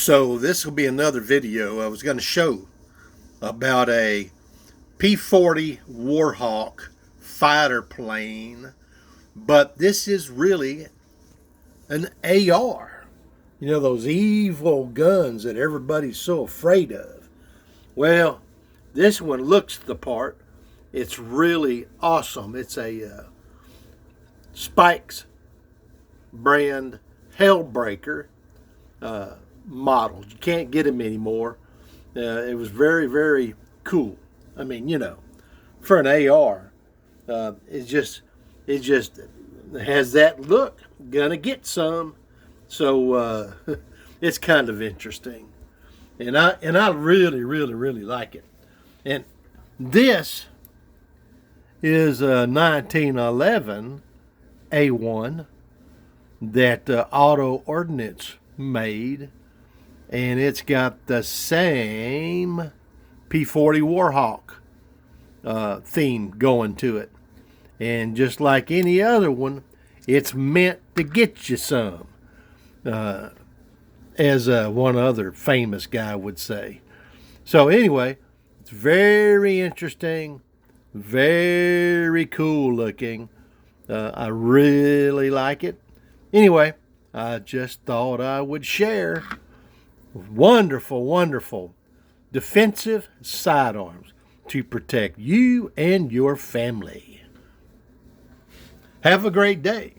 So this will be another video I was going to show about a P-40 Warhawk fighter plane, but this is really an AR. You know, those evil guns that everybody's so afraid of. Well, this one looks the part. It's really awesome. It's a Spikes brand Hellbreaker model. You can't get them anymore. It was very, very cool. I mean, you know, for an AR, it just has that look. Gonna get some, so it's kind of interesting, and I really, really, really like it. And this is a 1911 A1 that Auto Ordnance made. And it's got the same P-40 Warhawk theme going to it. And just like any other one, it's meant to get you some, as one other famous guy would say. So anyway, it's very interesting, very cool looking. I really like it. Anyway, I just thought I would share. Wonderful, wonderful defensive sidearms to protect you and your family. Have a great day.